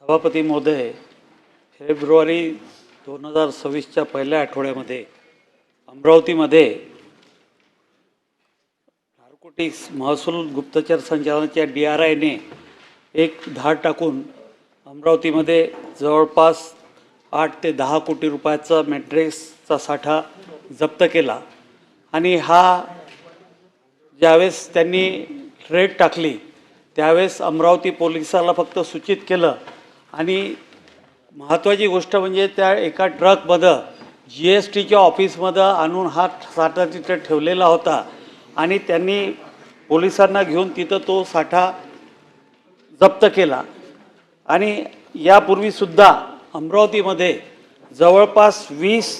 सभापती महोदय, फेब्रुवारी 2026च्या पहिल्या आठवड्यामध्ये अमरावतीमध्ये नार्कोटिक्स महसूल गुप्तचर संचालनाच्या DRIने एक धाड टाकून अमरावतीमध्ये जवळपास 8 ते 10 कोटी रुपयाचा मॅट्रेसचा साठा जप्त केला। आणि हा ज्यावेळेस त्यांनी रेड टाकली त्यावेळेस अमरावती पोलिसाला फक्त सूचित केलं आणि महत्त्वाची गोष्ट म्हणजे त्या एका ट्रकमध्ये GSTच्या ऑफिसमध्ये आणून हा साठा तिथे ठेवलेला होता आणि त्यांनी पोलिसांना घेऊन तिथं तो साठा जप्त केला। आणि यापूर्वीसुद्धा अमरावतीमध्ये जवळपास 20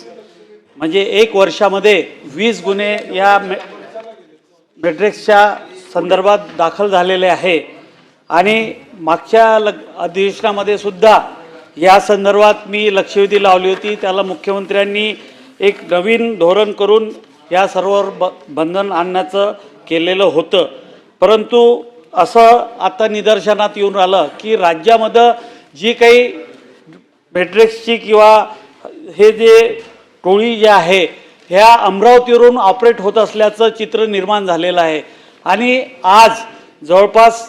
म्हणजे 1 वर्षामध्ये 20 गुन्हे या मॅट्रेसच्या संदर्भात दाखल झालेले आहे। आणि मागच्या अधिवेशनामध्ये सुद्धा या संदर्भात मी लक्षवेधी लावली होती। त्याला मुख्यमंत्र्यांनी एक नवीन धोरण करून या सर्वांवर बंधन आणण्याचं केलेलं होतं, परंतु असं आता निदर्शनात येऊन आलं की राज्यामध्ये जी काही मॅट्रेसची किंवा हे जे टोळी जे आहे ह्या अमरावतीवरून ऑपरेट होत असल्याचं चित्र निर्माण झालेलं आहे। आणि आज जवळपास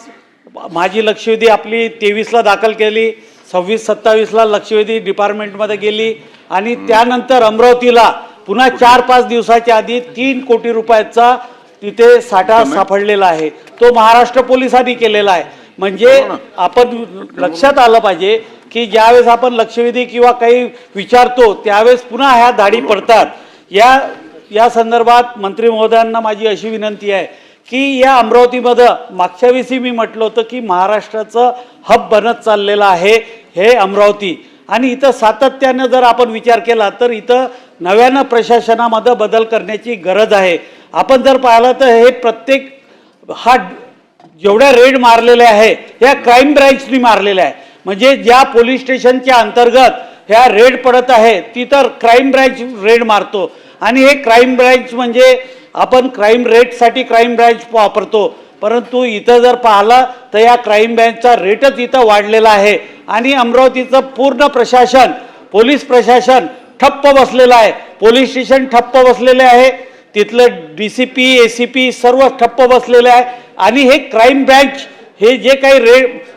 माझी लक्षवेधी आपली 23ला दाखल केली, 26-27ला लक्षवेधी डिपार्टमेंटमध्ये गेली आणि त्यानंतर अमरावतीला पुन्हा 4-5 दिवसाच्या आधी 3 कोटी रुपयाचा तिथे साठा सापडलेला आहे। तो महाराष्ट्र पोलिसांनी केलेला आहे। म्हणजे आपण लक्षात आलं पाहिजे की ज्यावेळेस आपण लक्षवेधी किंवा काही विचारतो त्यावेळेस पुन्हा ह्या धाडी पडतात। या संदर्भात मंत्री महोदयांना माझी अशी विनंती आहे की या अमरावतीमध्ये मागच्या वेळी मी म्हटलं होतं की महाराष्ट्राचं हब बनत चाललेलं आहे हे अमरावती। आणि इथं सातत्याने जर आपण विचार केला तर इथं नव्यानं प्रशासनामध्ये बदल करण्याची गरज आहे। आपण जर पाहिलं तर हे प्रत्येक हा जेवढ्या रेड मारलेल्या आहे ह्या क्राईम ब्रँचनी मारलेल्या आहे। म्हणजे ज्या पोलीस स्टेशनच्या अंतर्गत ह्या रेड पडत आहे तिथं क्राईम ब्रँच रेड मारतो। आणि हे क्राईम ब्रँच म्हणजे आपण क्राईम रेटसाठी क्राईम ब्रँच वापरतो, परंतु इथं जर पाहिलं तर या क्राईम ब्रँचचा रेटच इथं वाढलेला आहे। आणि अमरावतीचं पूर्ण प्रशासन पोलीस प्रशासन ठप्प बसलेलं आहे। पोलीस स्टेशन ठप्प बसलेले आहे, तिथलं DCP ACP सर्व ठप्प बसलेले आहे। आणि हे क्राईम ब्रँच हे जे काही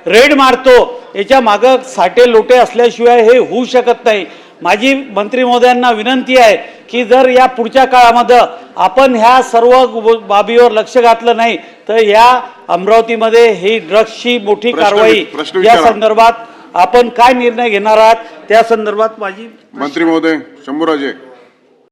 रेड मारतो याच्या मागं साठे लोटे असल्याशिवाय हे होऊ शकत नाही। माझी मंत्री महोदयांना विनंती आहे की जर या पुढच्या काळामध्ये आपण ह्या सर्व बाबीवर लक्ष घातलं नाही तर या अमरावतीमध्ये ही ड्रग्सची मोठी कारवाई या संदर्भात आपण काय निर्णय घेणार आहात त्या संदर्भात माझी मंत्री महोदय शंभूराजे।